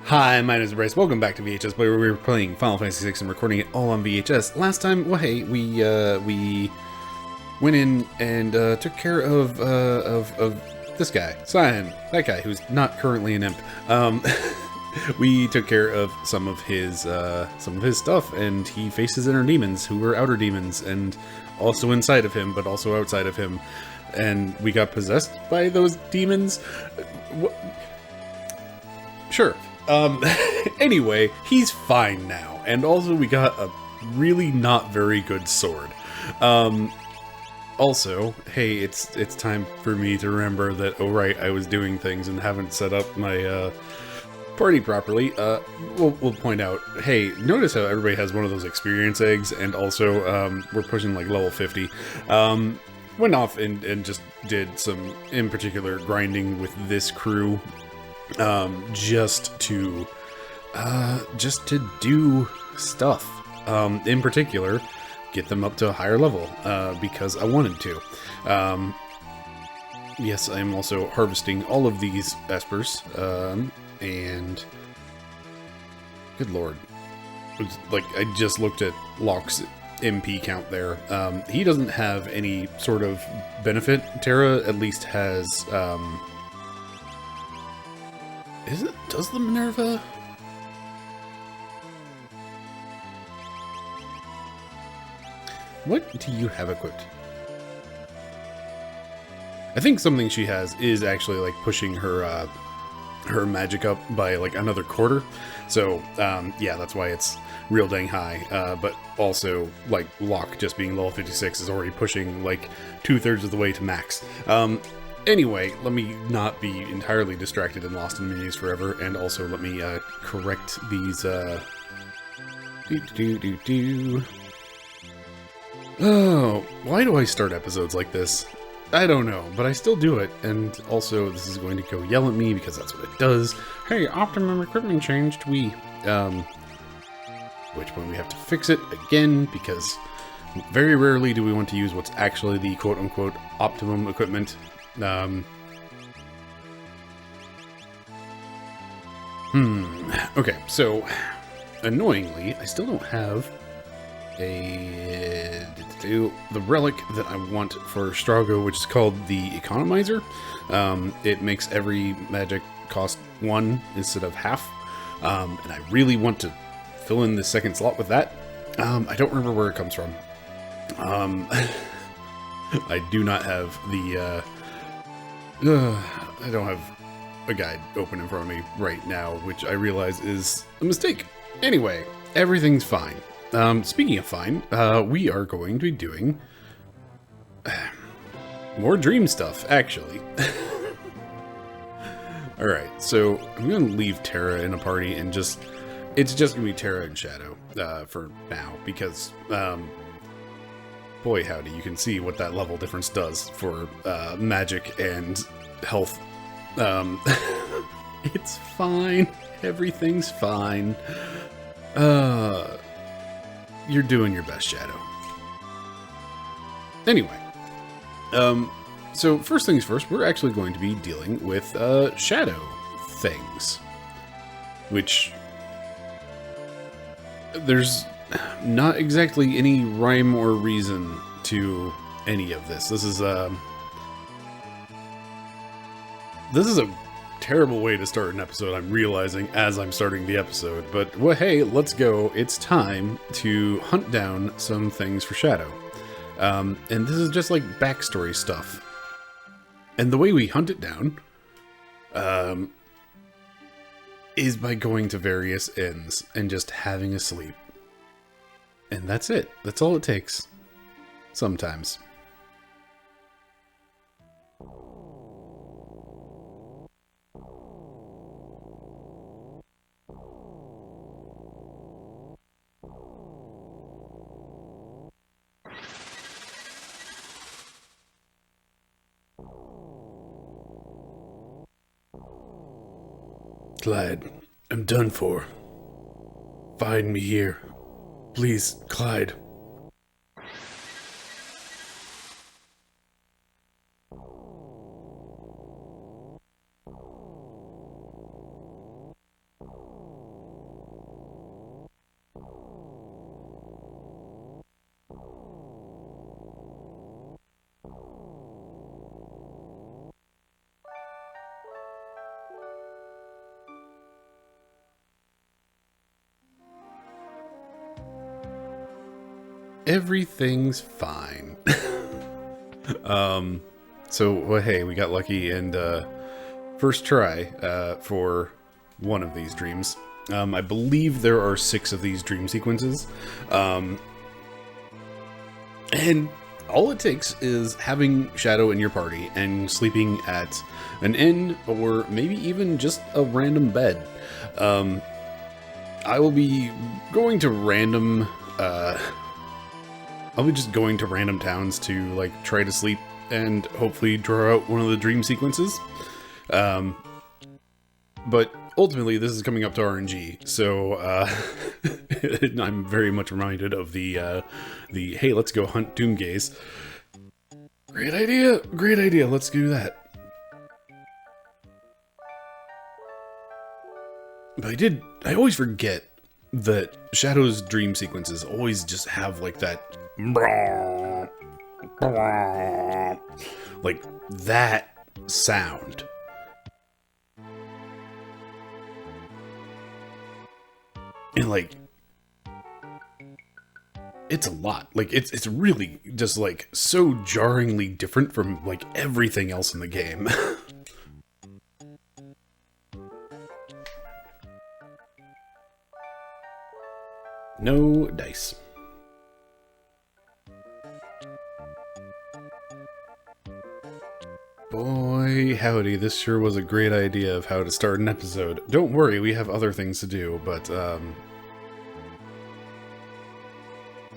Hi, my name is Bryce. Welcome back to VHS, where we were playing Final Fantasy VI and recording it all on VHS. Last time, well, hey, we went in and took care of this guy, Cyan, that guy who's not currently an imp. We took care of some of his stuff, and he faced his inner demons, who were outer demons, and also inside of him, but also outside of him. And we got possessed by those demons. Sure. Anyway, he's fine now. And also we got a really not very good sword. Also, hey, it's time for me to remember that, oh right, I was doing things and haven't set up my, party properly. We'll point out, hey, notice how everybody has one of those experience eggs, and also, we're pushing like level 50. Went off and just did some, in particular, grinding with this crew. Just to do stuff. In particular, get them up to a higher level, because I wanted to. Yes, I'm also harvesting all of these espers, and good lord. Like, I just looked at Locke's MP count there. He doesn't have any sort of benefit. Terra at least has, does the Minerva? What do you have equipped? I think something she has is actually like pushing her her magic up by like another quarter. So yeah, that's why it's real dang high. But also like Locke just being level 56 is already pushing like 2/3 of the way to max. Anyway, let me not be entirely distracted and lost in menus forever, and also let me correct these. Oh, why do I start episodes like this? I don't know, but I still do it, and also this is going to go yell at me because that's what it does. Hey, optimum equipment changed. Which point we have to fix it again because very rarely do we want to use what's actually the quote-unquote optimum equipment. Okay, so annoyingly, I still don't have the relic that I want for Strago, which is called the Economizer. It makes every magic cost 1 instead of half, and I really want to fill in the second slot with that. I don't remember where it comes from. I do not have the I don't have a guide open in front of me right now, which I realize is a mistake. Anyway, everything's fine. Speaking of fine, we are going to be doing more dream stuff, actually. Alright, so I'm going to leave Terra in a party and it's just going to be Terra and Shadow for now, because boy howdy, you can see what that level difference does for magic and health. It's fine. Everything's fine. You're doing your best, Shadow. Anyway, so first things first, we're actually going to be dealing with Shadow things, which there's not exactly any rhyme or reason to any of this. This is a terrible way to start an episode, I'm realizing as I'm starting the episode, but well, hey, let's go. It's time to hunt down some things for Shadow. And this is just like backstory stuff. And the way we hunt it down is by going to various inns and just having a sleep. And that's it. That's all it takes. Sometimes. Clyde, I'm done for. Find me here. Please, Clyde. everything's fine. So, well, hey, we got lucky and, first try, for one of these dreams. I believe there are 6 of these dream sequences. And all it takes is having Shadow in your party and sleeping at an inn or maybe even just a random bed. I will be going to random, I'll be just going to random towns to, like, try to sleep and hopefully draw out one of the dream sequences. But ultimately, this is coming up to RNG, so I'm very much reminded of the hey, let's go hunt Doomgaze. Great idea, let's do that. But I always forget that Shadow's dream sequences always just have like that, like that sound. And like, it's a lot. Like, it's really just like so jarringly different from like everything else in the game. No dice. Boy, howdy, this sure was a great idea of how to start an episode. Don't worry, we have other things to do, but,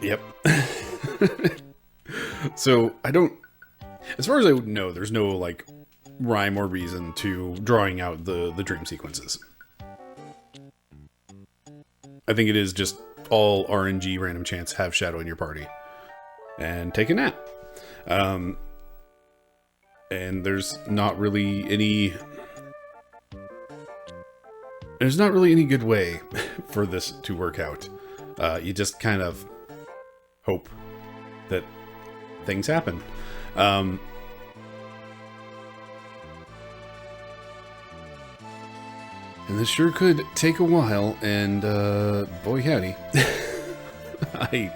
yep. So, as far as I know, there's no, like, rhyme or reason to drawing out the dream sequences. I think it is just all RNG random chance have Shadow in your party. And take a nap. And there's not really any good way for this to work out. You just kind of hope that things happen. And this sure could take a while, and boy howdy. I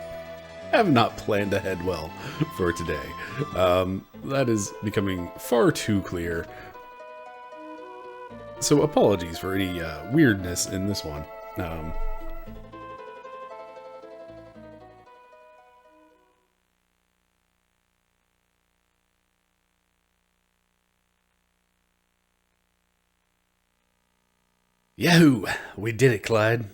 have not planned ahead well for today. That is becoming far too clear. So apologies for any weirdness in this one. Yahoo! We did it, Clyde.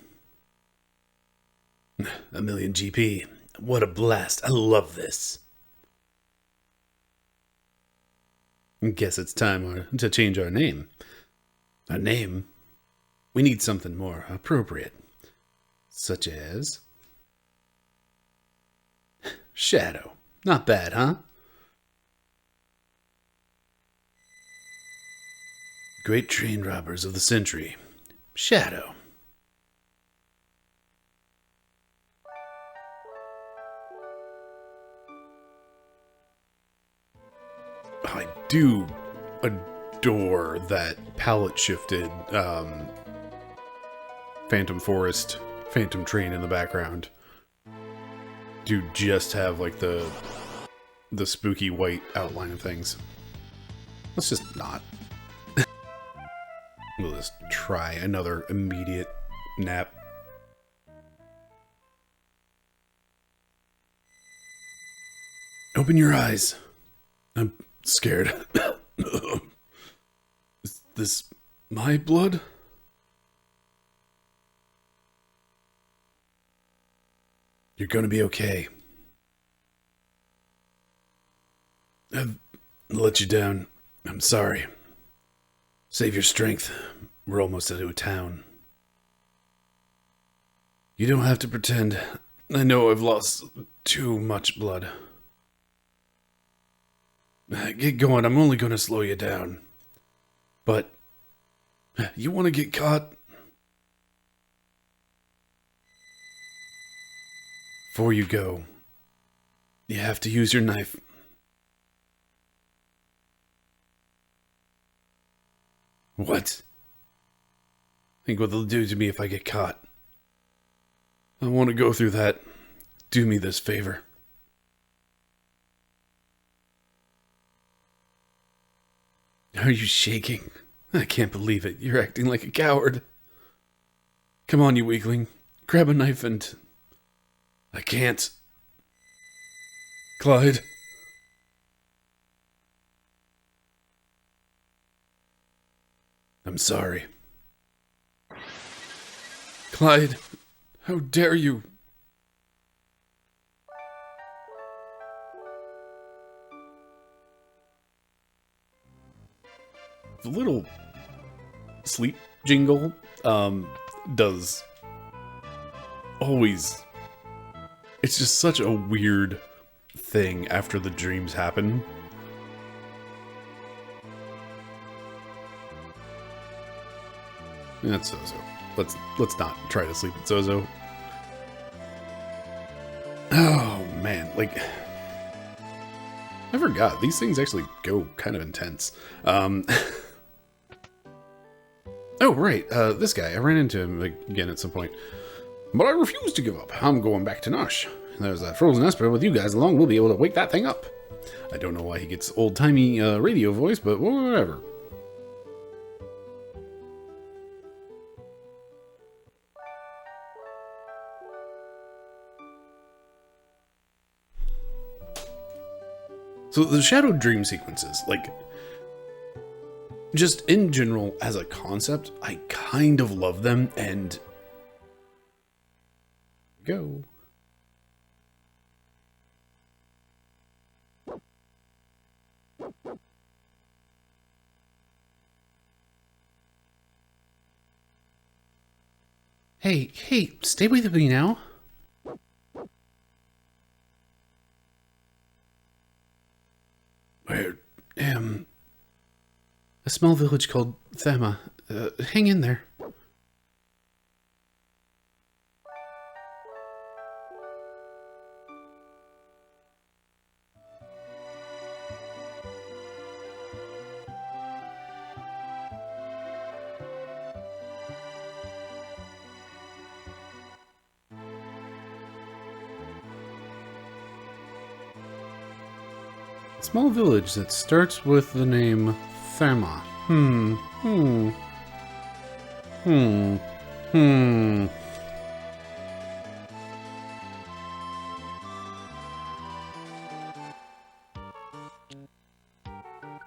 A million GP. What a blast. I love this. Guess it's time to change our name. Our name? We need something more appropriate. Such as... Shadow. Not bad, huh? Great train robbers of the century. Shadow. I do adore that palette shifted Phantom Forest, Phantom Train in the background. To just have like the spooky white outline of things. Let's just not. We'll just try another immediate nap. Open your eyes. I'm scared. Is this my blood? You're gonna be okay. I've let you down. I'm sorry. Save your strength. We're almost out of town. You don't have to pretend. I know I've lost too much blood. Get going. I'm only going to slow you down. But you want to get caught? Before you go, you have to use your knife. What? Think what they'll do to me if I get caught. I want to go through that. Do me this favor. Are you shaking? I can't believe it. You're acting like a coward. Come on, you weakling. Grab a knife and... I can't. Clyde. I'm sorry. Clyde, how dare you? The little sleep jingle does always... It's just such a weird thing after the dreams happen. That's Zozo. Let's not try to sleep with Zozo. Oh man, like I forgot these things actually go kind of intense. Oh right, this guy, I ran into him again at some point, but I refuse to give up. I'm going back to Nosh. There's that frozen Esper. With you guys along, we'll be able to wake that thing up. I don't know why he gets old-timey radio voice, but whatever. So the shadow dream sequences, like, just in general as a concept, I kind of love them, and go. Hey, stay with me now. Where, a small village called Thema. Hang in there. Small village that starts with the name Therma.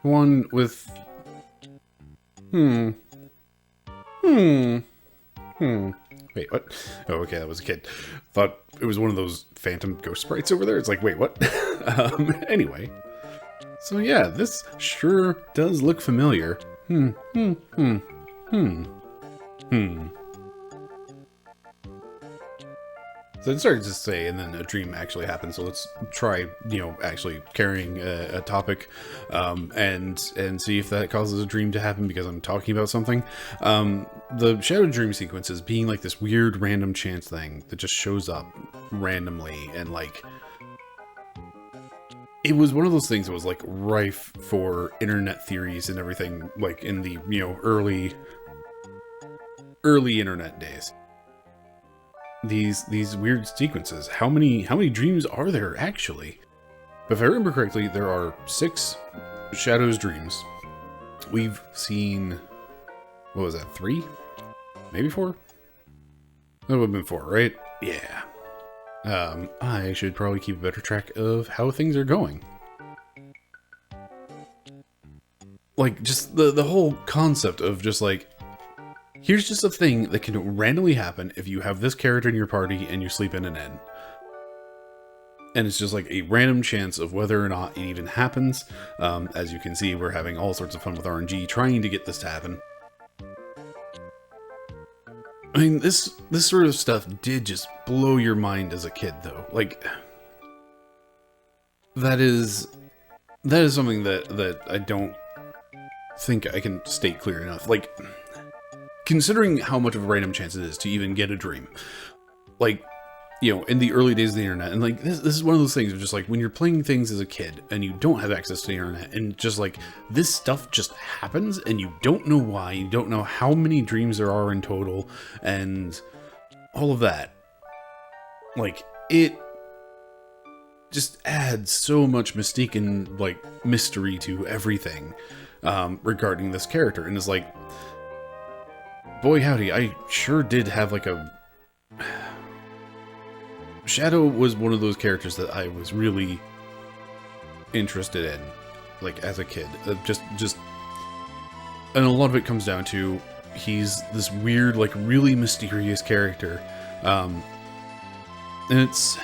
One with... Wait, what? Oh, okay, that was a kid. Thought it was one of those phantom ghost sprites over there. It's like, wait, what? Anyway. So yeah, this sure does look familiar. So it started to say, and then a dream actually happened. So let's try, actually carrying a topic, and see if that causes a dream to happen because I'm talking about something. The shadow dream sequences being like this weird random chance thing that just shows up randomly, and like it was one of those things that was like rife for internet theories and everything, like in the early internet days. These weird sequences. How many dreams are there actually? If I remember correctly, there are 6 Shadows dreams. We've seen, what was that, 3? Maybe 4? That would have been 4, right? Yeah. I should probably keep a better track of how things are going. Like, just the whole concept of just like, here's just a thing that can randomly happen if you have this character in your party and you sleep in an inn. And it's just like a random chance of whether or not it even happens. As you can see, we're having all sorts of fun with RNG trying to get this to happen. I mean, this sort of stuff did just blow your mind as a kid, though. Like, that is something that I don't think I can state clear enough. Like, considering how much of a random chance it is to even get a dream, like, in the early days of the internet, and like this is one of those things of just like when you're playing things as a kid and you don't have access to the internet, and just like this stuff just happens and you don't know why, you don't know how many dreams there are in total, and all of that. Like, it just adds so much mystique and like mystery to everything. regarding this character, and is like, boy howdy, I sure did have like a... Shadow was one of those characters that I was really interested in, like, as a kid. Just, and a lot of it comes down to, he's this weird, like, really mysterious character. And it's,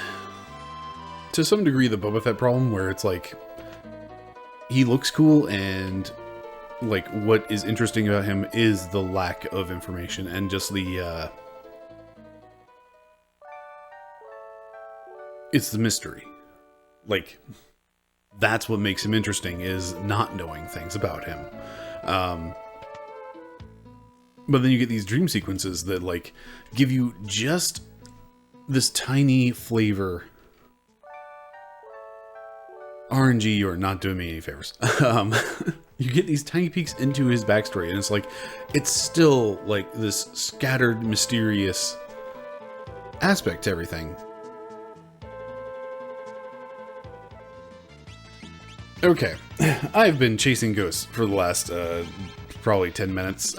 to some degree, the Boba Fett problem, where it's like, he looks cool, and, like, what is interesting about him is the lack of information, and just the, it's the mystery. Like, that's what makes him interesting, is not knowing things about him. But then you get these dream sequences that, like, give you just this tiny flavor. RNG, you're not doing me any favors. You get these tiny peeks into his backstory, and it's like, it's still, like, this scattered, mysterious aspect to everything. Okay, I've been chasing ghosts for the last, probably 10 minutes.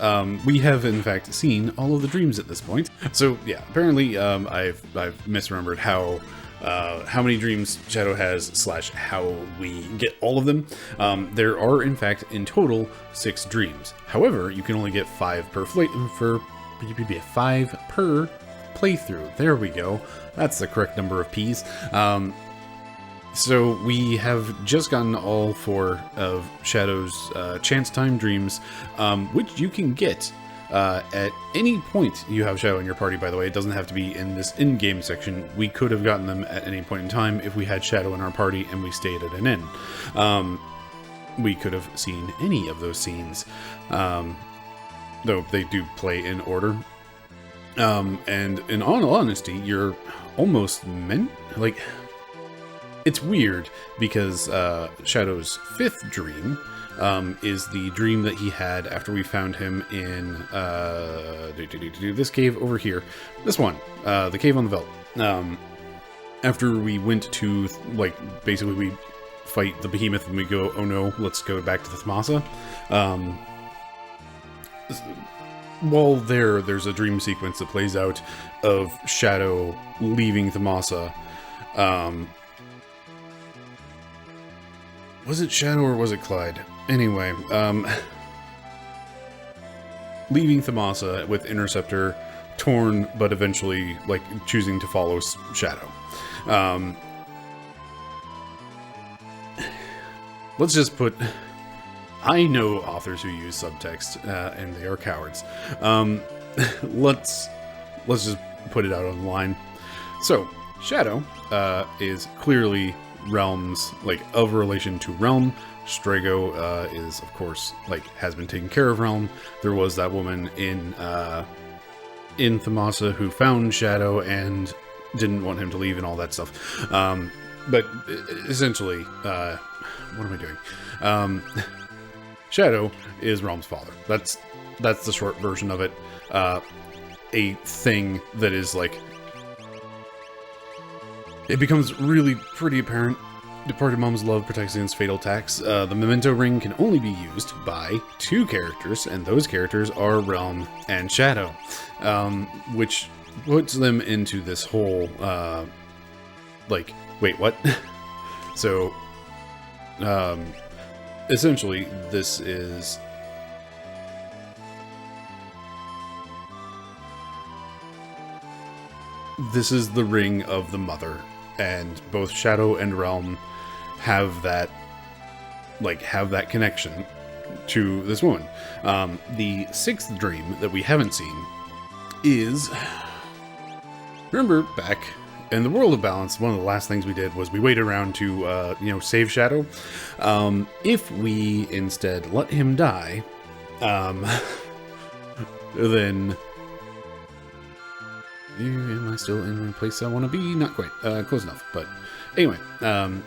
We have, in fact, seen all of the dreams at this point. So, yeah, apparently, I've misremembered how many dreams Shadow has, / how we get all of them. There are, in fact, in total, 6 dreams. However, you can only get 5 per playthrough. There we go. That's the correct number of P's. So we have just gotten all 4 of Shadow's chance time dreams, which you can get at any point you have Shadow in your party, by the way. It doesn't have to be in this in-game section. We could have gotten them at any point in time if we had Shadow in our party and we stayed at an inn. We could have seen any of those scenes, though they do play in order. And in all honesty, you're almost meant, like... It's weird, because Shadow's 5th dream is the dream that he had after we found him in this cave over here. This one, the cave on the Veldt. After we went to, like, basically we fight the behemoth and we go, oh no, let's go back to the Thamasa. While there's a dream sequence that plays out of Shadow leaving Thamasa. Was it Shadow or was it Clyde? Anyway, leaving Thamasa with Interceptor torn, but eventually, like, choosing to follow Shadow. Let's just put... I know authors who use subtext, and they are cowards. Let's just put it out on the line. So, Shadow is clearly... Realm's, like, of relation to Realm. Strago is, of course, like, has been taking care of Realm. There was that woman in Thamasa who found Shadow and didn't want him to leave and all that stuff. But essentially, what am I doing? Shadow is Realm's father. That's the short version of it. A thing that is, like, it becomes really pretty apparent. Departed mom's love protects against fatal attacks. The memento ring can only be used by 2 characters, and those characters are Realm and Shadow, which puts them into this whole, like, wait, what? So, essentially, this is... This is the ring of the mother. And both Shadow and Realm have that connection to this woman. The 6th dream that we haven't seen is... Remember, back in the World of Balance, one of the last things we did was we waited around to, save Shadow. If we instead let him die, then... Am I still in the place I want to be? Not quite. Close enough. But anyway,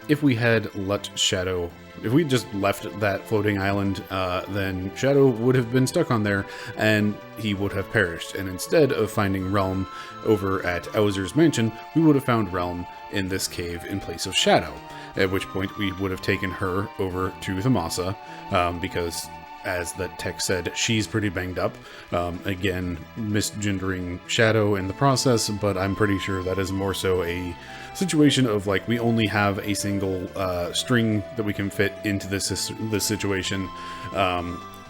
if we had let Shadow... If we just left that floating island, then Shadow would have been stuck on there, and he would have perished. And instead of finding Realm over at Owzer's mansion, we would have found Realm in this cave in place of Shadow. At which point we would have taken her over to Thamasa, because as that text said, she's pretty banged up. Again, misgendering Shadow in the process, but I'm pretty sure that is more so a situation of like we only have a single string that we can fit into this situation,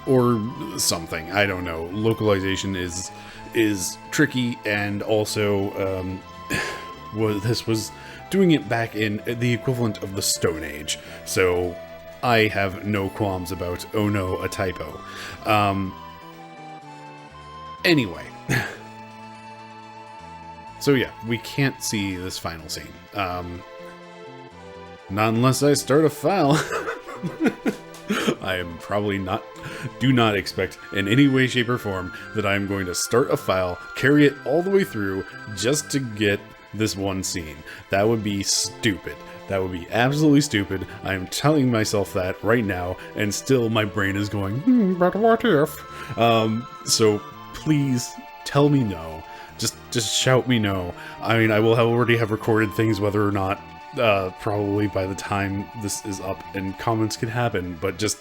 or something. I don't know. Localization is tricky, and also this was doing it back in the equivalent of the Stone Age, so I have no qualms about, oh no, a typo. Anyway. So yeah, we can't see this final scene. Not unless I start a file. I am probably not, do not expect in any way, shape, or form that I'm going to start a file, carry it all the way through just to get this one scene. That would be stupid. That would be absolutely stupid. I'm telling myself that right now, and still my brain is going, but what if? So please tell me no. Just shout me no. I mean, I will already have recorded things, whether or not, probably by the time this is up and comments can happen, but just,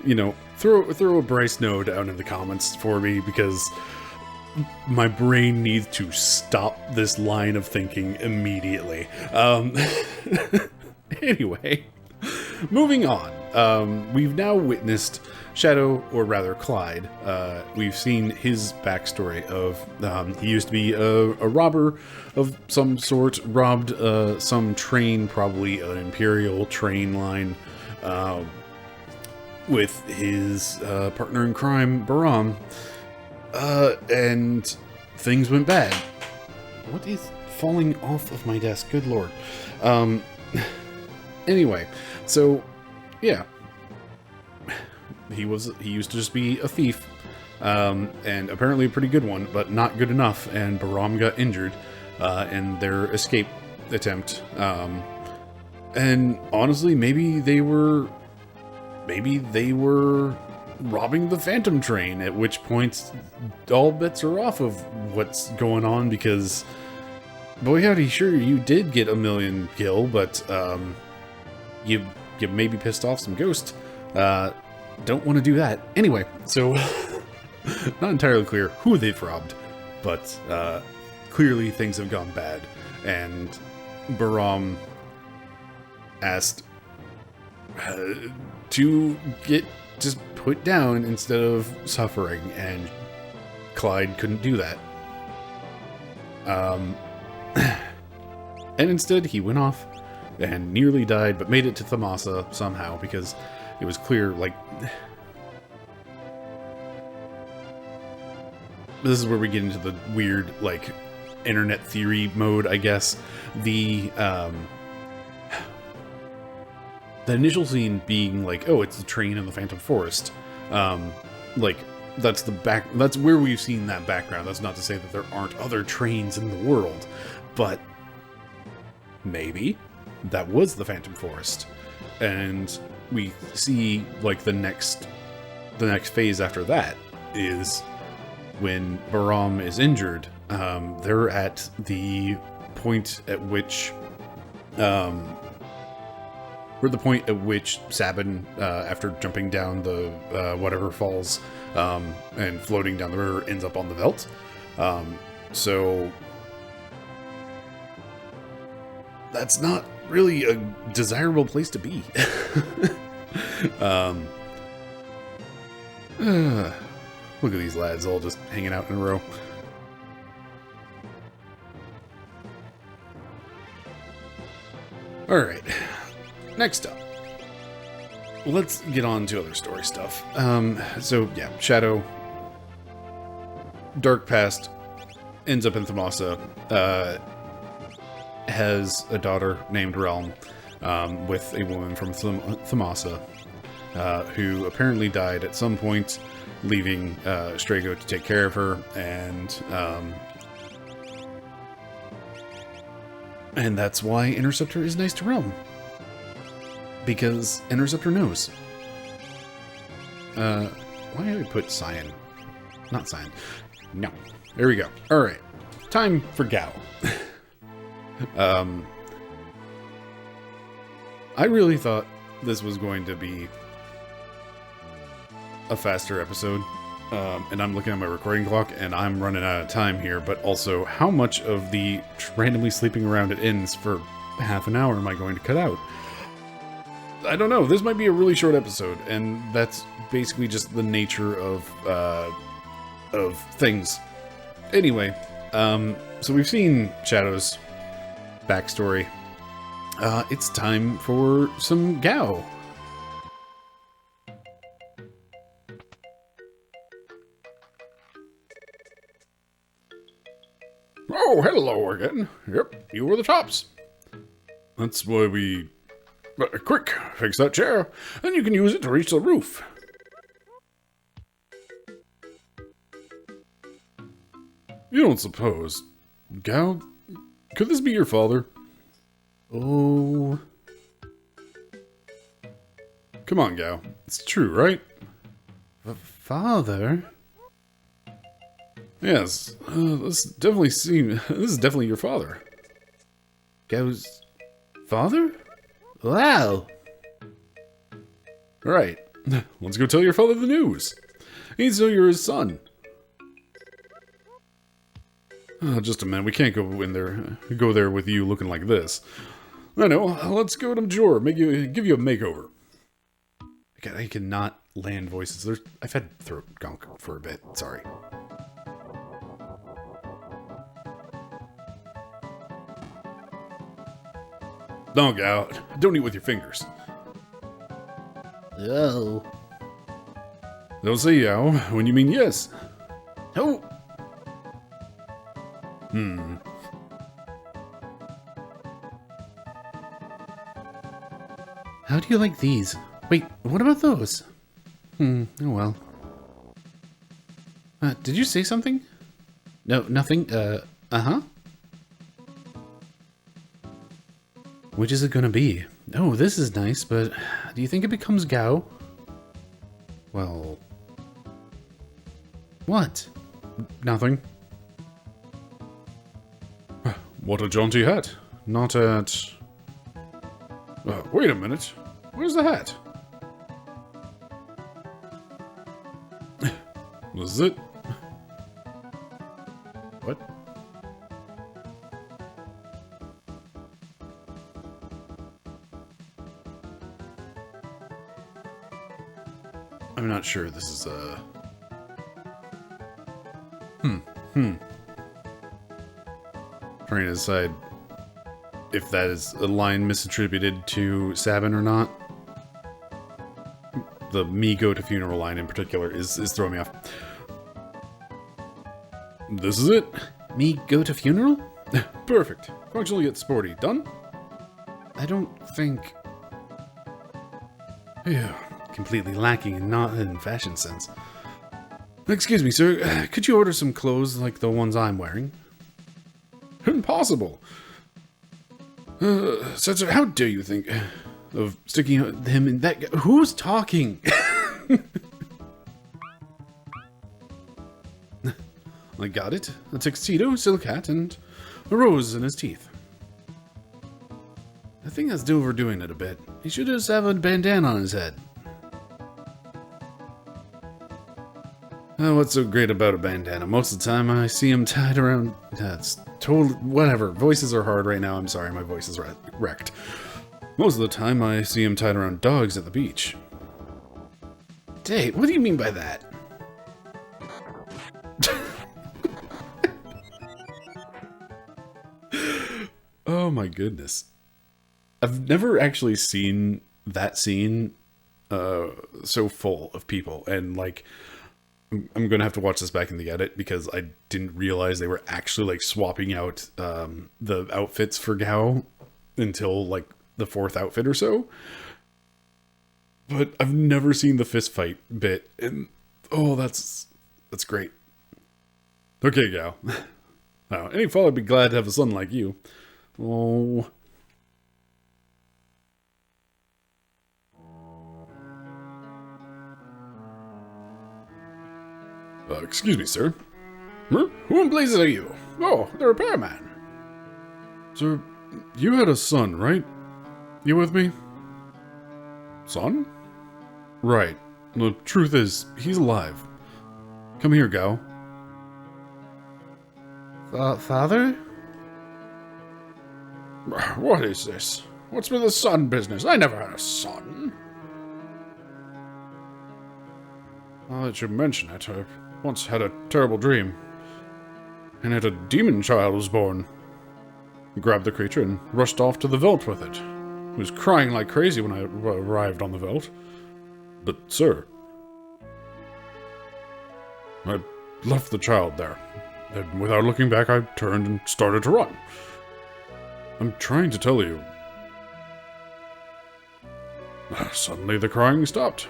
you know, throw a Bryce no down in the comments for me, because my brain needs to stop this line of thinking immediately. Anyway, moving on. We've now witnessed Shadow, or rather Clyde. We've seen his backstory of he used to be a robber of some sort, robbed some train, probably an Imperial train line, with his partner in crime, Baram. And things went bad. What is falling off of my desk? Good lord. Anyway, so yeah, he used to just be a thief, and apparently a pretty good one, but not good enough. And Baram got injured in their escape attempt. And honestly, maybe they were robbing the Phantom train, at which point all bets are off of what's going on, because boy howdy, sure, you did get a million gil, but you maybe pissed off some ghosts. Don't want to do that. Anyway, so not entirely clear who they've robbed, but clearly things have gone bad, and Baram asked to get just put down instead of suffering, and Clyde couldn't do that. And instead he went off and nearly died, but made it to Thamasa somehow, because it was clear, like, this is where we get into the weird, like, internet theory mode, I guess. The initial scene being like, oh, it's the train in the Phantom Forest. Like, that's where we've seen that background. That's not to say that there aren't other trains in the world, but maybe that was the Phantom Forest. And we see, like, the next phase after that is when Baram is injured. They're at the point at which Sabin, after jumping down the whatever falls and floating down the river, ends up on the Veldt. So that's not really a desirable place to be. Look at these lads all just hanging out in a row. Alright, next up, let's get on to other story stuff. So yeah, Shadow, dark past, ends up in Thamasa, has a daughter named Realm, with a woman from Thamasa, who apparently died at some point, leaving Strago to take care of her, and that's why Interceptor is nice to Realm. Because Interceptor knows. Why did I put Cyan? Not Cyan. No. There we go. Alright. Time for Gao. I really thought this was going to be a faster episode. And I'm looking at my recording clock, and I'm running out of time here, but also, how much of the randomly sleeping around it ends for half an hour am I going to cut out? I don't know. This might be a really short episode, and that's basically just the nature of things. Anyway, so we've seen Shadow's backstory. It's time for some Gao. Oh, hello again. Yep, you were the tops. That's why we... quick, fix that chair, and you can use it to reach the roof. You don't suppose... Gao, could this be your father? Oh... Come on, Gao. It's true, right? Father? Yes, this is definitely your father. Gao's father? Wow. Right. Let's go tell your father the news. He needs to know you're his son. Just a minute. We can't go there with you looking like this. I know. Let's go to Major. Give you a makeover. God, I cannot land voices. I've had throat gunk for a bit. Sorry. No, Gao. Don't eat with your fingers. Oh. Don't say yow when you mean yes. Oh. How do you like these? Wait, what about those? Oh well. Did you say something? No, nothing. Uh-huh. Which is it gonna be? Oh, this is nice, but do you think it becomes Gao? Well... What? Nothing. What a jaunty hat. Not at... wait a minute. Where's the hat? This is it? What? I'm not sure this is, Trying to decide if that is a line misattributed to Sabin or not. The me go to funeral line in particular is throwing me off. This is it? Me go to funeral? Perfect. Functionally get sporty. Done? I don't think... Yeah. Completely lacking in fashion sense. Excuse me, sir. Could you order some clothes like the ones I'm wearing? Impossible. Sensor, how dare you think of sticking him in that... Who's talking? I got it. A tuxedo, silk hat, and a rose in his teeth. I think that's overdoing it a bit. He should just have a bandana on his head. What's so great about a bandana? Most of the time I see him tied around... That's totally... Whatever. Voices are hard right now. I'm sorry, my voice is wrecked. Most of the time I see him tied around dogs at the beach. Dave, what do you mean by that? Oh my goodness. I've never actually seen that scene so full of people, and like... I'm gonna have to watch this back in the edit because I didn't realize they were actually like swapping out the outfits for Gao until like the 4th outfit or so. But I've never seen the fist fight bit, and oh, that's great. Okay, Gao. Now, any father would be glad to have a son like you. Oh. Excuse me, sir. Huh? Who in blazes are you? Oh, the repairman. Sir, you had a son, right? You with me? Son? Right. The truth is, he's alive. Come here, Gao. Father? What is this? What's with the son business? I never had a son. Now that you mention it, I once had a terrible dream. In it, a demon child was born. I grabbed the creature and rushed off to the veldt with it. He was crying like crazy when I arrived on the veldt. But, sir, I left the child there. And without looking back, I turned and started to run. I'm trying to tell you. Suddenly the crying stopped.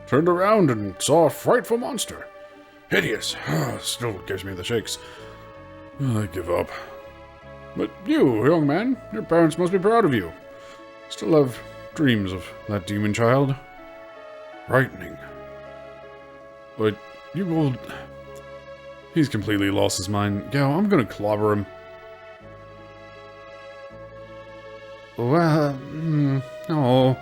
Turned around and saw a frightful monster. Hideous. Still gives me the shakes. I give up. But you, young man, your parents must be proud of you. Still have dreams of that demon child. Frightening. But you old... He's completely lost his mind. Gao, I'm gonna clobber him. Well, no.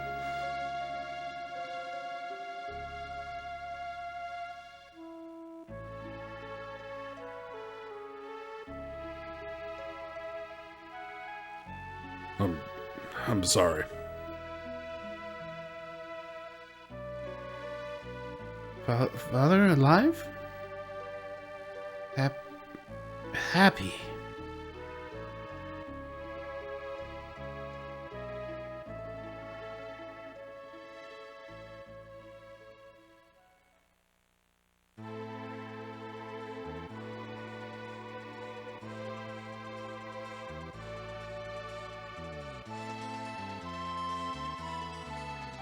I'm sorry. Father alive? Happy.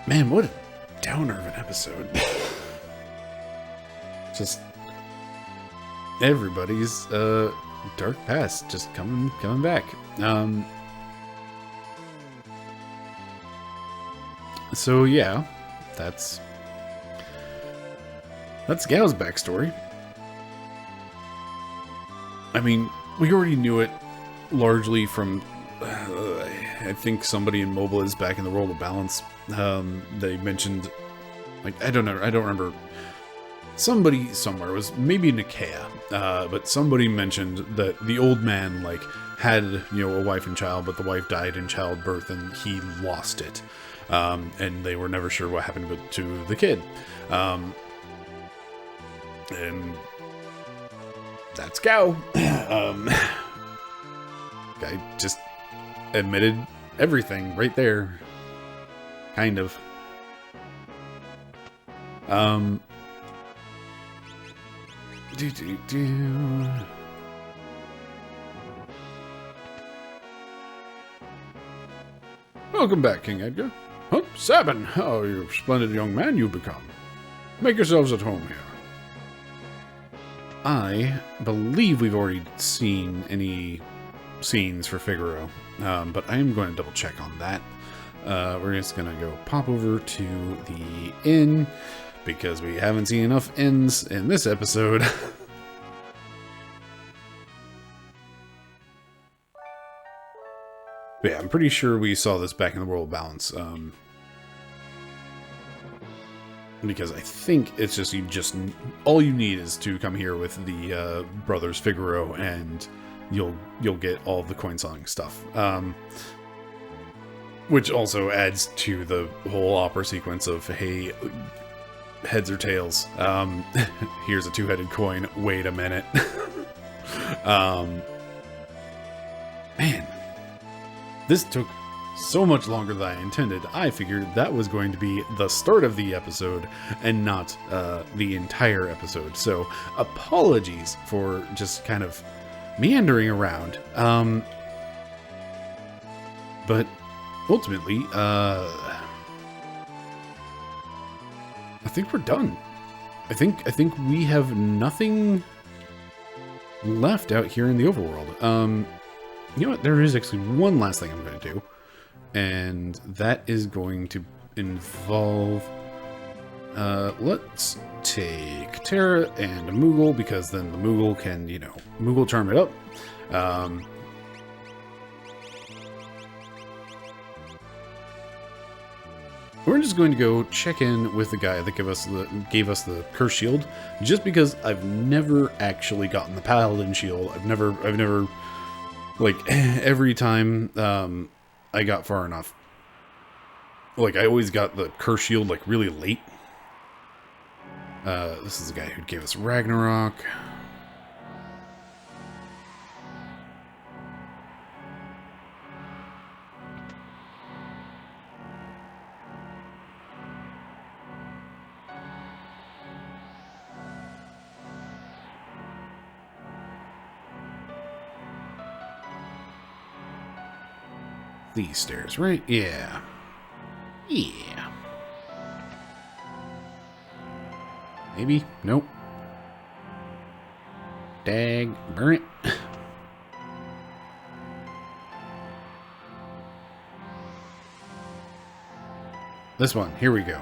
Man, what a downer of an episode. Just everybody's dark past just coming back. So yeah, that's Gao's backstory. I mean, we already knew it largely from I think somebody in Mobile is back in the world of balance. They mentioned, like, I don't remember. Somebody somewhere, it was maybe Nikea, but somebody mentioned that the old man, like, had, you know, a wife and child, but the wife died in childbirth and he lost it. And they were never sure what happened to the kid. And that's Gao. Guy just admitted everything right there. Kind of. Welcome back, King Edgar. Huh, Sabin, how you splendid young man you've become. Make yourselves at home here. I believe we've already seen any scenes for Figaro, but I am going to double check on that. We're just going to go pop over to the inn, because we haven't seen enough inns in this episode. Yeah, I'm pretty sure we saw this back in the World of Balance. Because I think it's just, all you need is to come here with the brothers Figaro, and you'll get all of the coin selling stuff. Which also adds to the whole opera sequence of, hey, heads or tails. Here's a two-headed coin. Wait a minute. Man, this took so much longer than I intended. I figured that was going to be the start of the episode and not the entire episode. So apologies for just kind of meandering around. But ultimately, I think we're done. I think we have nothing left out here in the overworld. You know what? There is actually one last thing I'm going to do, and that is going to involve. Let's take Terra and a Moogle, because then the Moogle can, you know, Moogle charm it up. we're just going to go check in with the guy that gave us the curse shield, just because I've never actually gotten the paladin shield. I've never like every time I got far enough, like I always got the curse shield like really late. This is the guy who gave us Ragnarok. These stairs, right? Yeah. Yeah. Maybe? Nope. Dag burn it. This one. Here we go.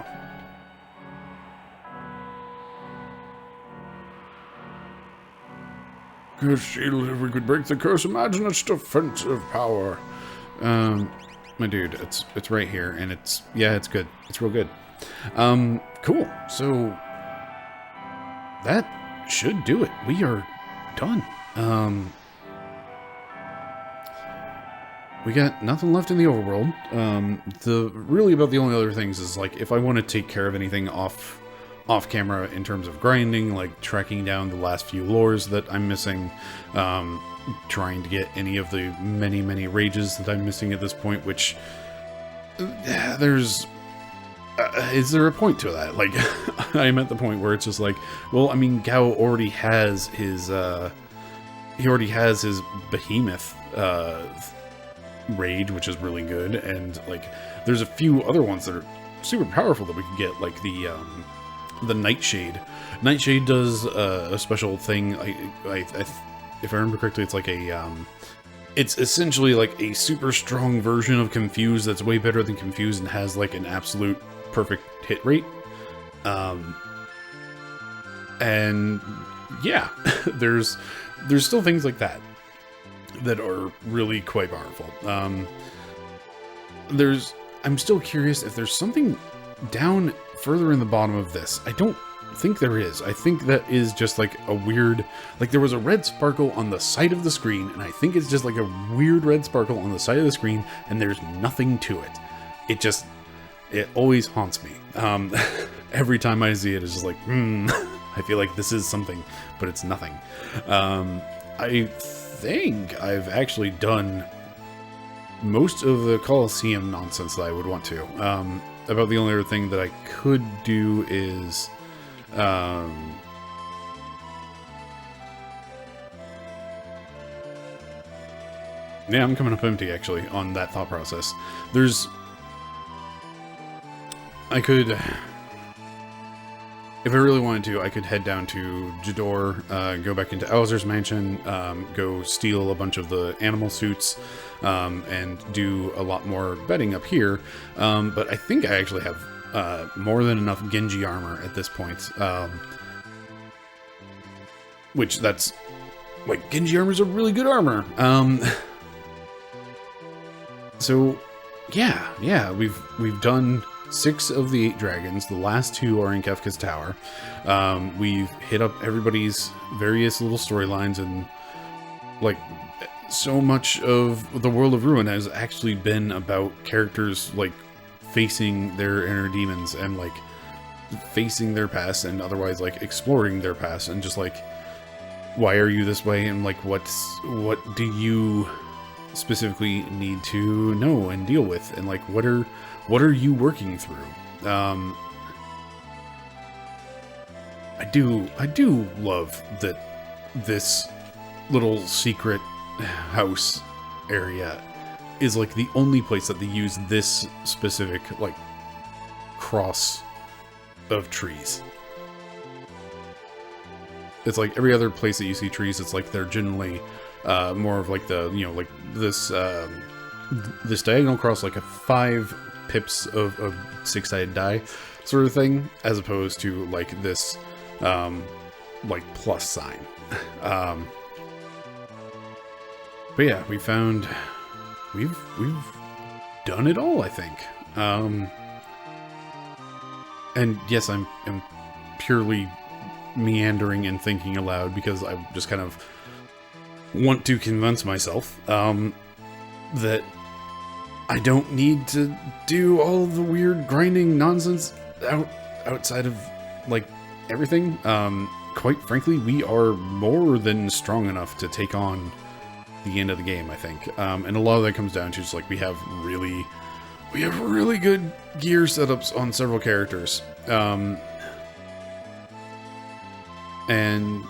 Good shield, if we could break the curse, imagine its defensive power. My dude, it's right here, and it's good. It's real good. Cool. So that should do it. We are done. We got nothing left in the overworld. Really about the only other things is like if I want to take care of anything off camera in terms of grinding, like tracking down the last few lores that I'm missing, trying to get any of the many rages that I'm missing at this point, which there's is there a point to that? Like I'm at the point where it's just like, well, I mean, Gao already has his behemoth rage, which is really good, and like there's a few other ones that are super powerful that we can get, like the Nightshade. Nightshade does a special thing. If I remember correctly, it's like it's essentially like a super strong version of Confuse that's way better than Confuse and has like an absolute perfect hit rate. And yeah, there's still things like that are really quite powerful. I'm still curious if there's something down further in the bottom of this. I don't think there is. I think that is just like a weird, like there was a red sparkle on the side of the screen, and I think it's just like a weird red sparkle on the side of the screen, and there's nothing to it. It always haunts me. Every time I see it, it's just like, I feel like this is something, but it's nothing. I think I've actually done most of the Colosseum nonsense that I would want to. About the only other thing that I could do is yeah, I'm coming up empty actually on that thought process. I could, if I really wanted to, I could head down to Jador, go back into Owzer's mansion, go steal a bunch of the animal suits, and do a lot more betting up here. But I think I actually have more than enough Genji armor at this point. Which that's, like, Genji armor is a really good armor. So, yeah, we've done 6 of the 8 dragons. The last 2 are in Kefka's tower. We've hit up everybody's various little storylines, and like so much of the World of Ruin has actually been about characters like facing their inner demons and like facing their past, and otherwise like exploring their past, and just like, why are you this way, and like what do you specifically need to know and deal with, and like what are you working through? I do love that this little secret house area is like the only place that they use this specific like cross of trees. It's like every other place that you see trees, it's like they're generally more of like the, you know, like this this diagonal cross, like a 5 pips of 6-sided die sort of thing, as opposed to like this like plus sign. But yeah, we've done it all, I think. and yes, I'm purely meandering and thinking aloud because I just kind of want to convince myself that I don't need to do all the weird grinding nonsense outside of like everything. Quite frankly, we are more than strong enough to take on the end of the game, I think. And a lot of that comes down to just like we have really good gear setups on several characters. And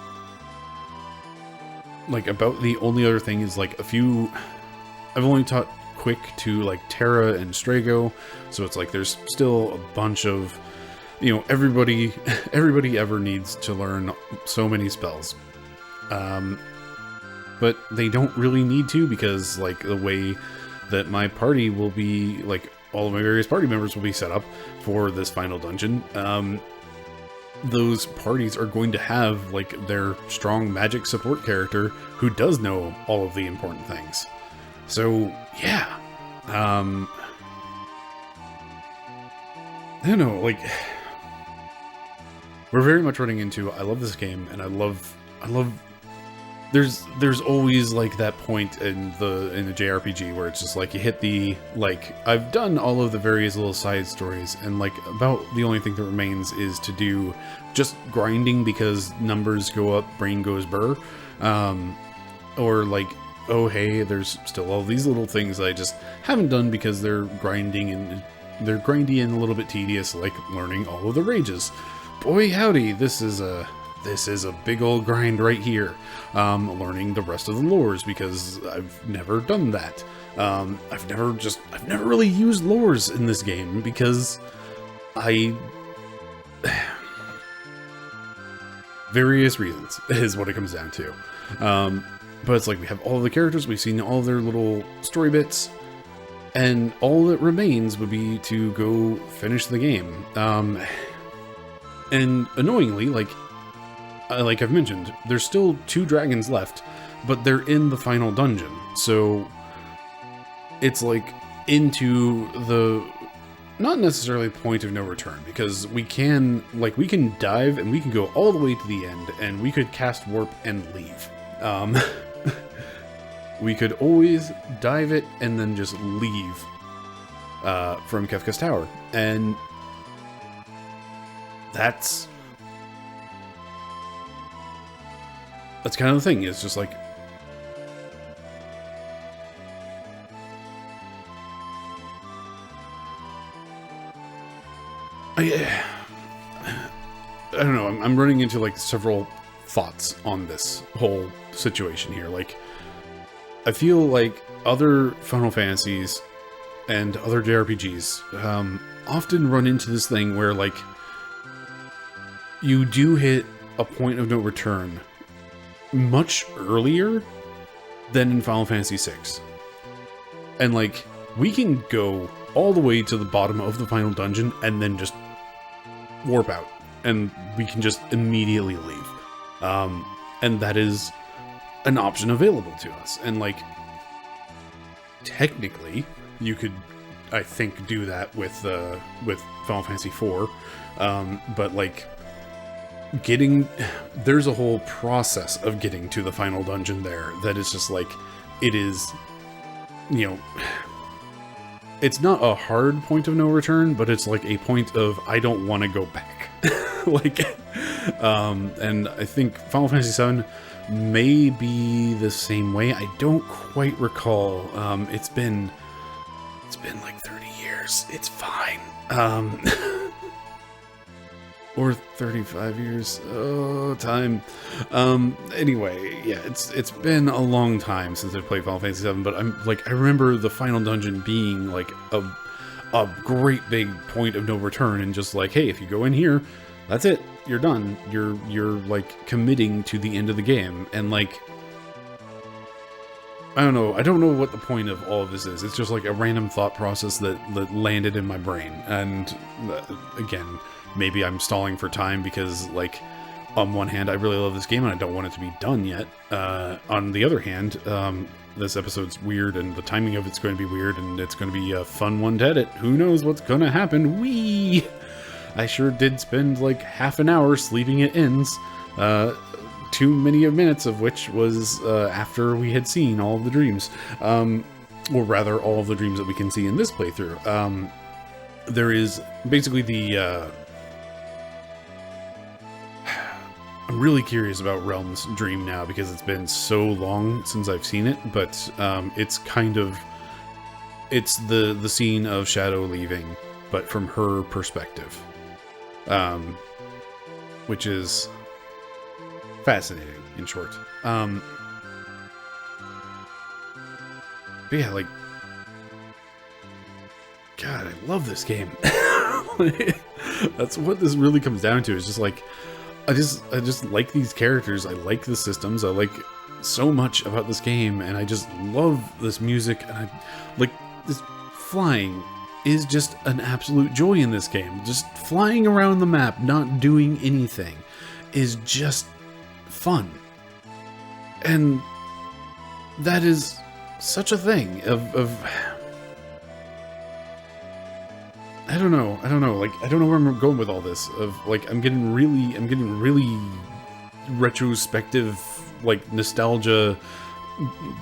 like about the only other thing is like I've only taught Quick to like Terra and Strago, so it's like there's still a bunch of, you know, everybody ever needs to learn so many spells. But they don't really need to, because like the way that my party will be, like all of my various party members will be set up for this final dungeon, those parties are going to have like their strong magic support character who does know all of the important things. So yeah, I don't know, like we're very much running into, I love this game, and I love there's always like that point in the JRPG where it's just like you hit the, like, I've done all of the various little side stories, and like about the only thing that remains is to do just grinding because numbers go up, brain goes burr, or like, oh hey, there's still all these little things that I just haven't done because they're grinding and they're grindy and a little bit tedious, like learning all of the rages. Boy howdy, this is a big old grind right here. Learning the rest of the lores, because I've never done that. I've never really used lores in this game because various reasons is what it comes down to. But it's like we have all of the characters, we've seen all their little story bits, and all that remains would be to go finish the game. And annoyingly, like I've mentioned, there's still 2 dragons left, but they're in the final dungeon. So it's like into the, not necessarily point of no return, because we can dive and we can go all the way to the end, and we could cast warp and leave. We could always dive it and then just leave from Kefka's Tower, and that's kind of the thing. It's just like, I don't know, I'm running into like several thoughts on this whole situation here. Like, I feel like other Final Fantasies and other JRPGs often run into this thing where like you do hit a point of no return much earlier than in Final Fantasy VI. And like, we can go all the way to the bottom of the final dungeon and then just warp out, and we can just immediately leave. And that is an option available to us. And like, technically, you could, I think, do that with Final Fantasy IV. But like, there's a whole process of getting to the final dungeon there that is just like, it is, you know, it's not a hard point of no return, but it's like a point of, I don't want to go back. Like, and I think Final Fantasy VII may be the same way. I don't quite recall. It's been like 30 years. It's fine. Or 35 years. Oh, time. Anyway, yeah, it's been a long time since I've played Final Fantasy VII, but I remember the final dungeon being like a great big point of no return, and just like, hey, if you go in here, that's it. You're done. You're like committing to the end of the game. And like, I don't know what the point of all of this is. It's just like a random thought process that landed in my brain. And again, maybe I'm stalling for time because, like, on one hand, I really love this game and I don't want it to be done yet. On the other hand, this episode's weird and the timing of it's going to be weird, and it's going to be a fun one to edit. Who knows what's going to happen? I sure did spend like half an hour sleeping at inns, too many minutes of which was after we had seen all of the dreams. Or rather, all of the dreams that we can see in this playthrough. There is basically the... I'm really curious about Realm's dream now because it's been so long since I've seen it, but it's kind of... It's the scene of Shadow leaving, but from her perspective. Which is fascinating, in short. But yeah, like... God, I love this game. That's what this really comes down to, is just like... I just like these characters, I like the systems, I like so much about this game, and I just love this music, and I like this flying is just an absolute joy in this game. Just flying around the map, not doing anything, is just fun. And that is such a thing of I don't know, like, I don't know where I'm going with all this, of, like, I'm getting really retrospective, like, nostalgia,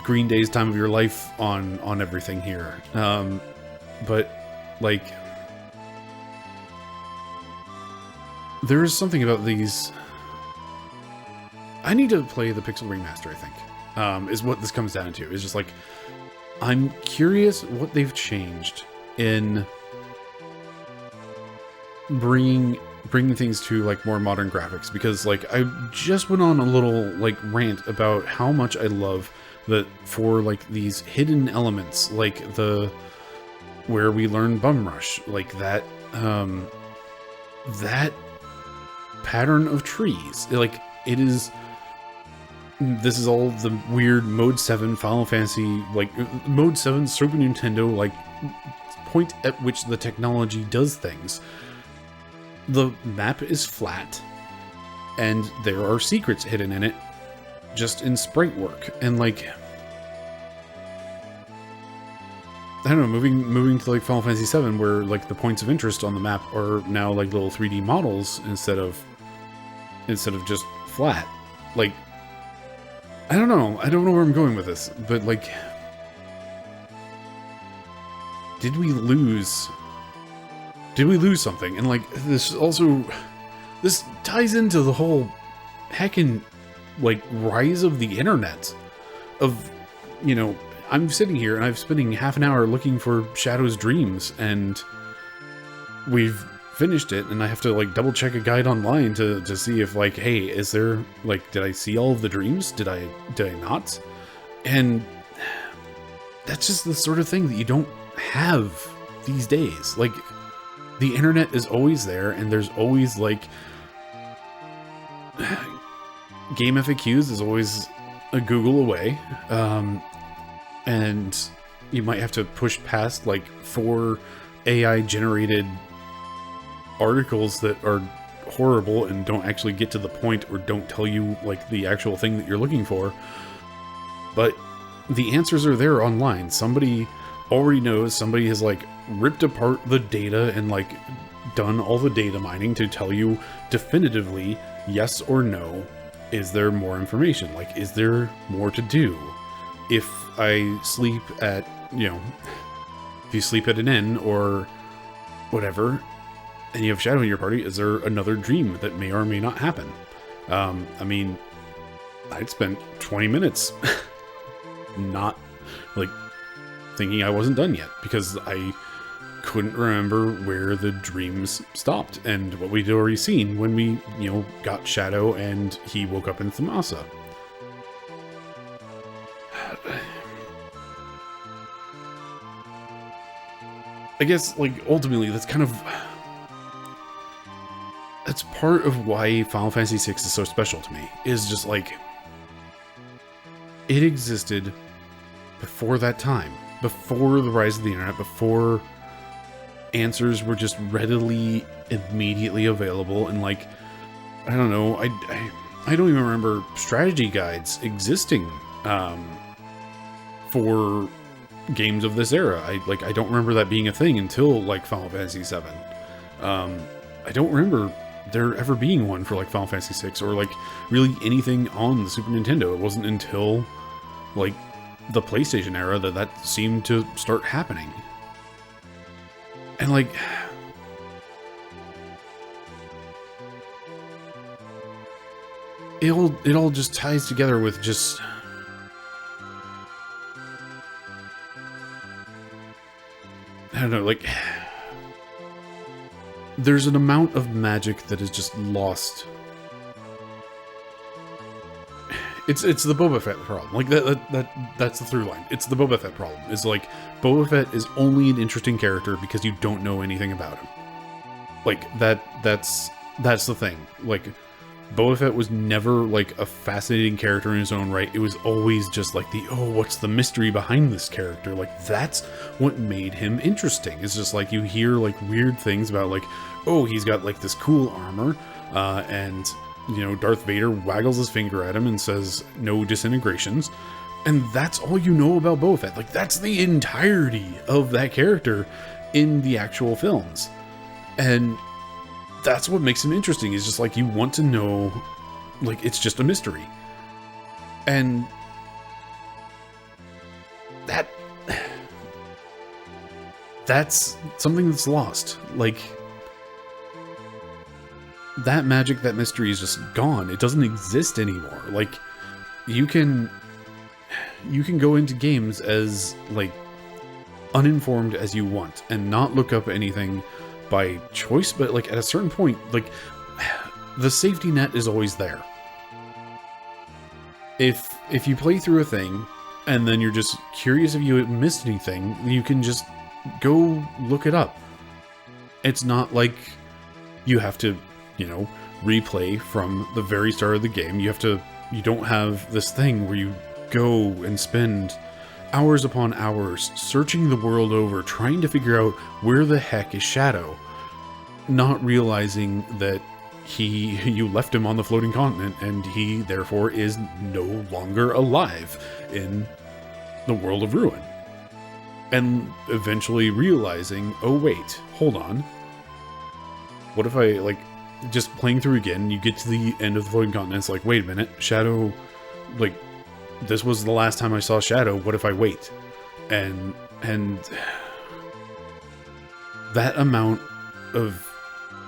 Green Day's Time of Your Life on everything here, but, like, there is something about these. I need to play the Pixel Remaster, I think, is what this comes down to. It's just, like, I'm curious what they've changed in bringing things to, like, more modern graphics, because, like, I just went on a little, like, rant about how much I love that for, like, these hidden elements, like where we learn Bum Rush, like that that pattern of trees, like, it is, this is all the weird Mode 7 Final Fantasy, like, Mode 7 Super Nintendo, like, point at which the technology does things. The map is flat, and there are secrets hidden in it, just in sprite work, and, like, I don't know, moving to, like, Final Fantasy VII, where, like, the points of interest on the map are now, like, little 3D models instead of just flat. Like, I don't know where I'm going with this, but, like, did we lose something? And, like, this ties into the whole heckin', like, rise of the internet, of, you know, I'm sitting here and I'm spending half an hour looking for Shadow's dreams, and we've finished it, and I have to, like, double check a guide online to see if, like, hey, is there, like, did I see all of the dreams? Did I not? And that's just the sort of thing that you don't have these days. Like, the internet is always there, and there's always, like, game FAQs is always a Google away, and you might have to push past, like, 4 AI-generated articles that are horrible and don't actually get to the point, or don't tell you, like, the actual thing that you're looking for. But the answers are there online. Somebody already knows, somebody has, like, ripped apart the data and, like, done all the data mining to tell you definitively yes or no. Is there more information? Like, is there more to do? If I sleep at, you know, if you sleep at an inn or whatever, and you have Shadow in your party, is there another dream that may or may not happen? I mean, I'd spent 20 minutes not, like, thinking I wasn't done yet, because I couldn't remember where the dreams stopped, and what we'd already seen when we, you know, got Shadow and he woke up in Thamasa. I guess, like, ultimately, that's kind of... that's part of why Final Fantasy VI is so special to me, is just, like, it existed before that time. Before the rise of the internet, before answers were just readily, immediately available, and, like, I don't know, I don't even remember strategy guides existing for games of this era. I don't remember that being a thing until, like, Final Fantasy VII. I don't remember there ever being one for like Final Fantasy VI or like really anything on the Super Nintendo. It wasn't until like the PlayStation era that seemed to start happening. And like, it all just ties together with just, I don't know, like, there's an amount of magic that is just lost. It's the Boba Fett problem. Like that's the through line. It's the Boba Fett problem. It's like Boba Fett is only an interesting character because you don't know anything about him. Like that's the thing. Like Boba Fett was never like a fascinating character in his own right. It was always just like what's the mystery behind this character? Like that's what made him interesting. It's just like you hear like weird things about like, oh, he's got like this cool armor, and you know, Darth Vader waggles his finger at him and says, no disintegrations. And that's all you know about Boba Fett. Like, that's the entirety of that character in the actual films. And that's what makes him interesting, is just like, you want to know, like, it's just a mystery. And that's something that's lost. Like, that magic, that mystery is just gone. It doesn't exist anymore. Like, you can go into games as, like, uninformed as you want and not look up anything by choice, but, like, at a certain point, like, the safety net is always there. If you play through a thing and then you're just curious if you missed anything, you can just go look it up. It's not like you have to, you know, replay from the very start of the game. You don't have this thing where you go and spend hours upon hours searching the world over, trying to figure out where the heck is Shadow, not realizing that you left him on the floating continent and he therefore is no longer alive in the world of Ruin. And eventually realizing, oh wait, hold on. What if I, like, just playing through again, you get to the end of the floating continent, it's like, wait a minute, Shadow, like, this was the last time I saw Shadow, what if I wait? And that amount of,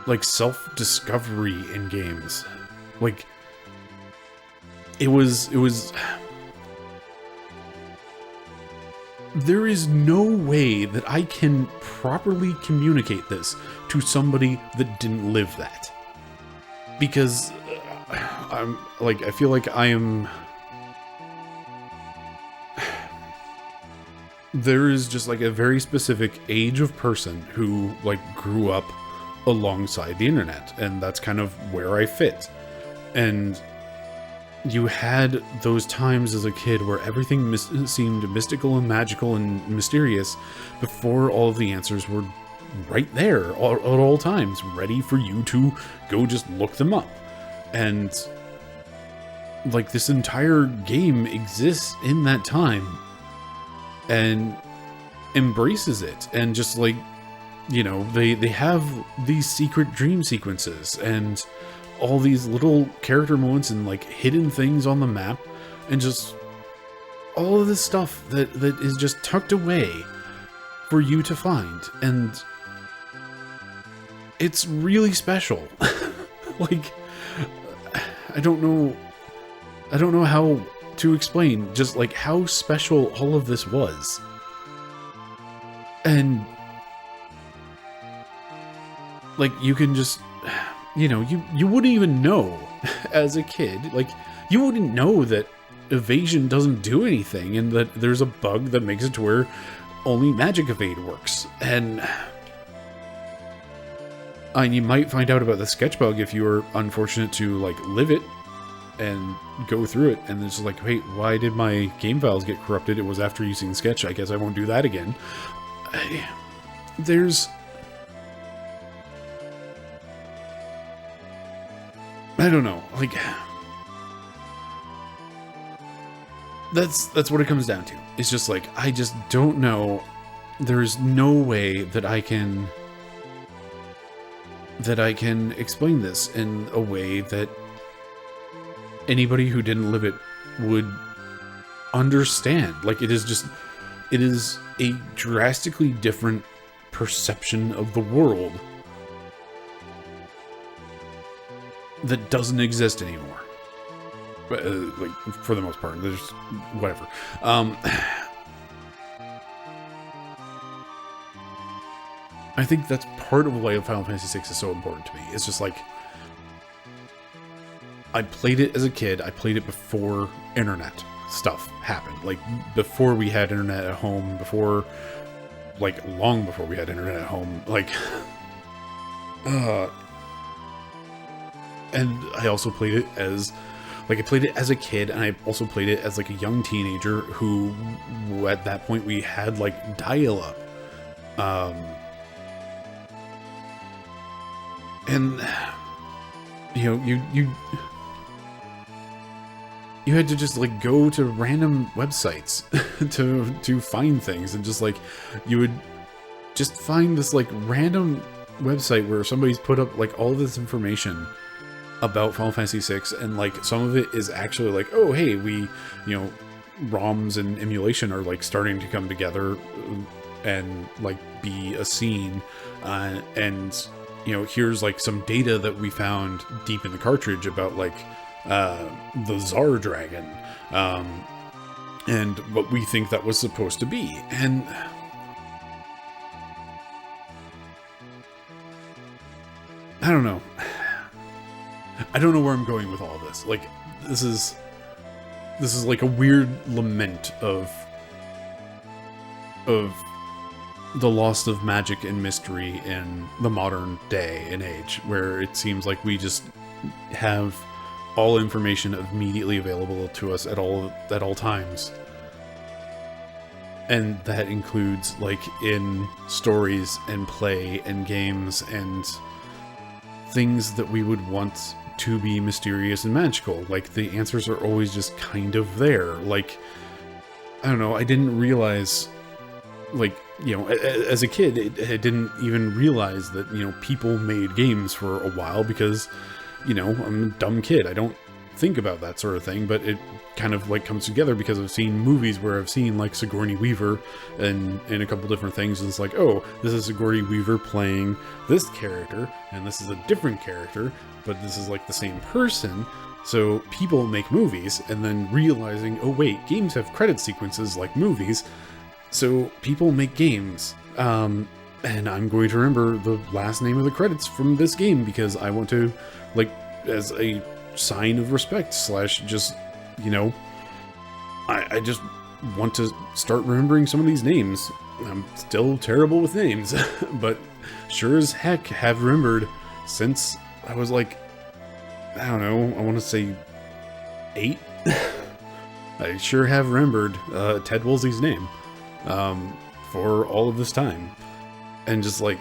like, self-discovery in games, like, it was, there is no way that I can properly communicate this to somebody that didn't live that. Because I'm like, I feel like I am, there is just like a very specific age of person who like grew up alongside the internet, and that's kind of where I fit. And you had those times as a kid where everything seemed mystical and magical and mysterious before all of the answers were right there at all times, ready for you to go just look them up. And like, this entire game exists in that time and embraces it, and just like, you know, they have these secret dream sequences and all these little character moments and like hidden things on the map, and just all of this stuff that is just tucked away for you to find. And it's really special. Like, I don't know how to explain just like how special all of this was. And like, you can just, you know, you wouldn't even know as a kid, like, you wouldn't know that evasion doesn't do anything, and that there's a bug that makes it to where only magic evade works. And you might find out about the sketch bug if you were unfortunate to like live it and go through it, and it's like, wait, why did my game files get corrupted? It was after using sketch. I guess I won't do that again. I don't know, like, that's what it comes down to. It's just like, I just don't know. There's no way that I can that I can explain this in a way that anybody who didn't live it would understand. Like, it is a drastically different perception of the world that doesn't exist anymore. Like, for the most part, there's whatever. I think that's part of why Final Fantasy VI is so important to me. It's just like, I played it as a kid. I played it before internet stuff happened. Like, before we had internet at home, long before we had internet at home. Like, and I also played it as, I played it as a kid, and I also played it as, like, a young teenager who, at that point, we had, like, dial-up. And, you know, you had to just, like, go to random websites to find things, and just, like, you would just find this, like, random website where somebody's put up, like, all this information about Final Fantasy VI, and, like, some of it is actually like, oh, hey, ROMs and emulation are, like, starting to come together and, like, be a scene, and, you know, here's, like, some data that we found deep in the cartridge about, like, the Tsar Dragon, and what we think that was supposed to be. And I don't know. I don't know where I'm going with all this. Like, this is like a weird lament of the loss of magic and mystery in the modern day and age, where it seems like we just have all information immediately available to us at all times. And that includes, like, in stories and play and games and things that we would want to be mysterious and magical. Like, the answers are always just kind of there. Like, I don't know, I didn't realize, like, you know, as a kid, I didn't even realize that, you know, people made games for a while because, you know, I'm a dumb kid. I don't think about that sort of thing, but it kind of, like, comes together because I've seen movies where I've seen, like, Sigourney Weaver and a couple different things, and it's like, oh, this is Sigourney Weaver playing this character, and this is a different character, but this is, like, the same person. So people make movies, and then realizing, oh wait, games have credit sequences like movies, so people make games. And I'm going to remember the last name of the credits from this game because I want to, like, as a sign of respect / just, you know, I just want to start remembering some of these names. I'm still terrible with names, but sure as heck have remembered since I was, like, I don't know, I want to say 8. I sure have remembered Ted Woolsey's name for all of this time. And just, like,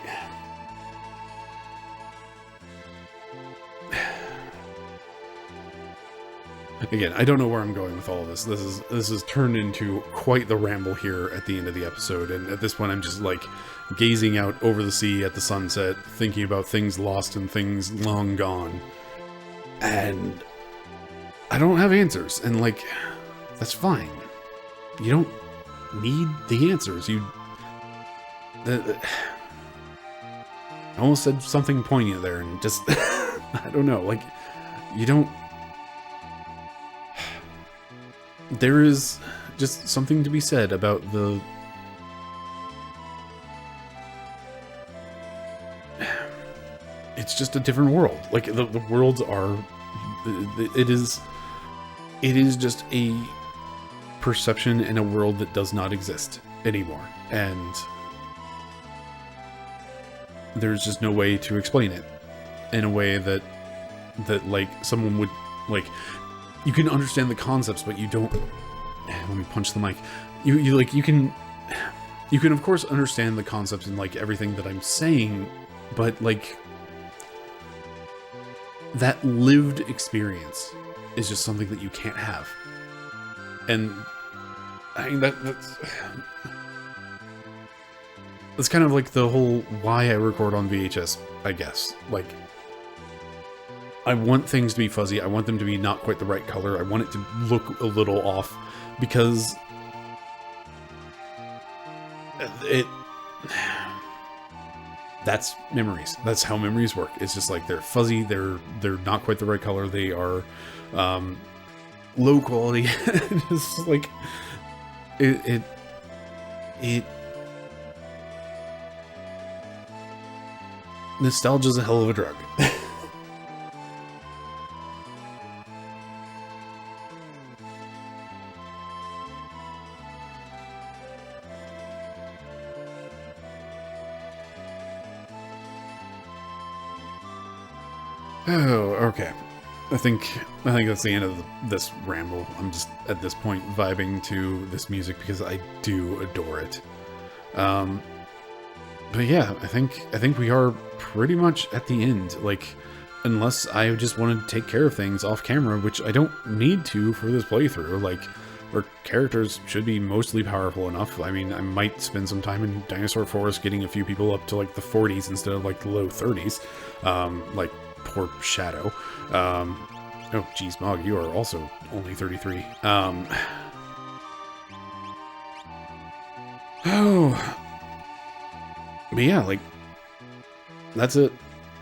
again, I don't know where I'm going with all of this. This is turned into quite the ramble here at the end of the episode, and at this point I'm just, like, gazing out over the sea at the sunset, thinking about things lost and things long gone. And I don't have answers, and, like, that's fine. You don't need the answers. I almost said something poignant there, and just, I don't know, like, you don't... There is just something to be said about the... It's just a different world. Like, the worlds are... It is just a perception in a world that does not exist anymore. And there's just no way to explain it in a way that like, someone would, like... You can understand the concepts, but you don't... Let me punch the mic. You can of course understand the concepts and, like, everything that I'm saying, but, like, that lived experience is just something that you can't have. And I mean, that's... That's kind of like the whole why I record on VHS, I guess. Like, I want things to be fuzzy. I want them to be not quite the right color. I want it to look a little off because that's memories. That's how memories work. It's just like they're fuzzy. They're not quite the right color. They are low quality. Just like it nostalgia's a hell of a drug. Oh, okay. I think that's the end of this ramble. I'm just at this point vibing to this music because I do adore it. But yeah, I think we are pretty much at the end. Like, unless I just want to take care of things off camera, which I don't need to for this playthrough. Like, our characters should be mostly powerful enough. I mean, I might spend some time in Dinosaur Forest getting a few people up to like the 40s instead of like the low 30s. Like poor Shadow. Oh, geez, Mog, you are also only 33. Oh. But yeah, like, that's it.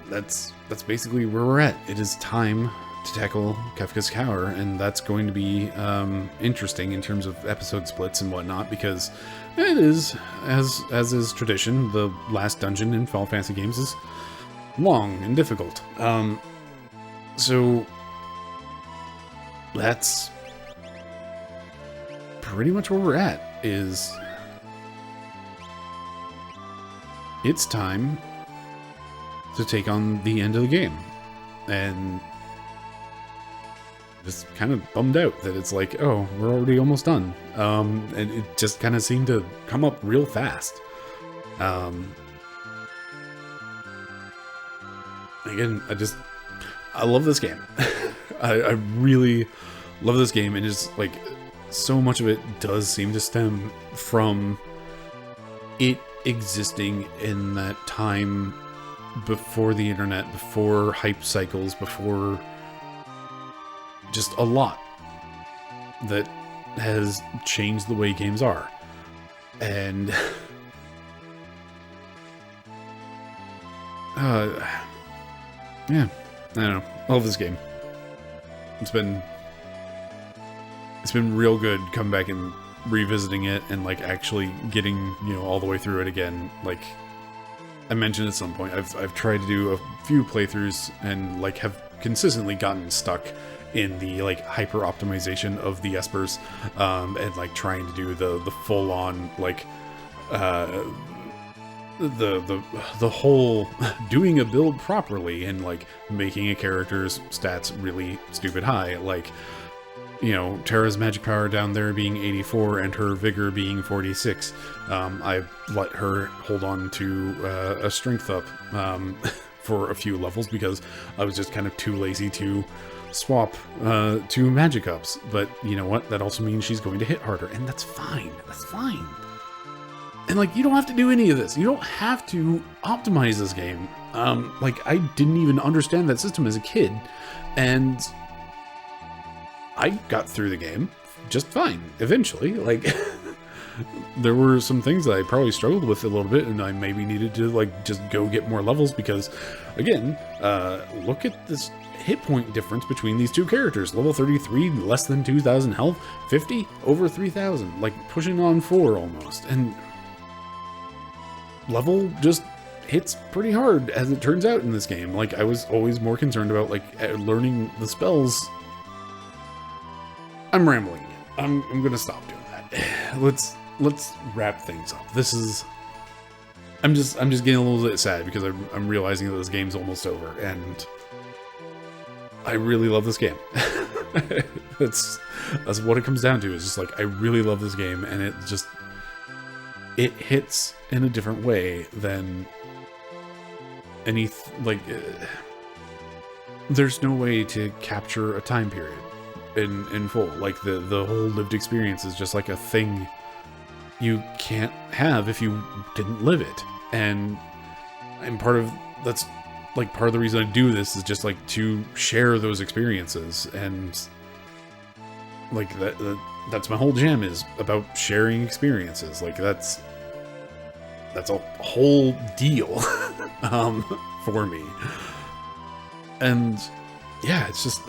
That's basically where we're at. It is time to tackle Kefka's Tower, and that's going to be interesting in terms of episode splits and whatnot, because it is, as is tradition, the last dungeon in Final Fantasy games is long and difficult. So that's pretty much where we're at. It's time to take on the end of the game, and just kind of bummed out that it's like, oh, we're already almost done. And it just kind of seemed to come up real fast. Again, I love this game. I really love this game, and just like so much of it does seem to stem from it existing in that time before the internet, before hype cycles, before just a lot that has changed the way games are. And yeah, I don't know. I love this game. It's been real good coming back and revisiting it and like actually getting, you know, all the way through it again. Like I mentioned at some point, I've tried to do a few playthroughs and like have consistently gotten stuck in the like hyper optimization of the espers, and like trying to do the full on like the whole doing a build properly and like making a character's stats really stupid high, like, you know, Terra's magic power down there being 84 and her vigor being 46. I've let her hold on to a strength up for a few levels because I was just kind of too lazy to swap two magic ups. But you know what? That also means she's going to hit harder, and that's fine. That's fine. And like, you don't have to do any of this. You don't have to optimize this game. Like, I didn't even understand that system as a kid, and I got through the game just fine eventually. Like, there were some things that I probably struggled with a little bit, and I maybe needed to like just go get more levels because, again, look at this hit point difference between these two characters. Level 33, less than 2,000 health. 50, over 3,000. Like, pushing on 4 almost. And level just hits pretty hard, as it turns out in this game. Like, I was always more concerned about like learning the spells. I'm rambling again. I'm gonna stop doing that. Let's wrap things up. This is, I'm just getting a little bit sad because I'm realizing that this game's almost over, and I really love this game. that's what it comes down to. Is just like, I really love this game, and it hits in a different way than any there's no way to capture a time period in full. Like, the whole lived experience is just like a thing you can't have if you didn't live it. And that's like part of the reason I do this is just like to share those experiences. And like that's my whole jam, is about sharing experiences. Like that's a whole deal for me. And yeah, it's just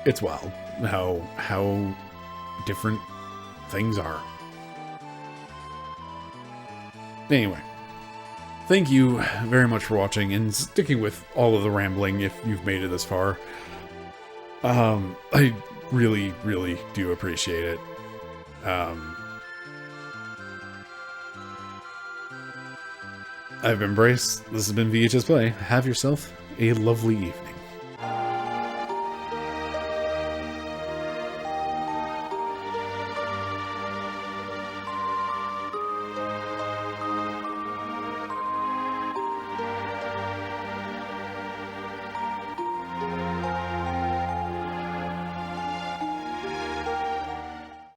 it's wild how different things are. Anyway, thank you very much for watching and sticking with all of the rambling if you've made it this far. I really, really do appreciate it. I've been Brace. This has been VHS Play. Have yourself a lovely evening.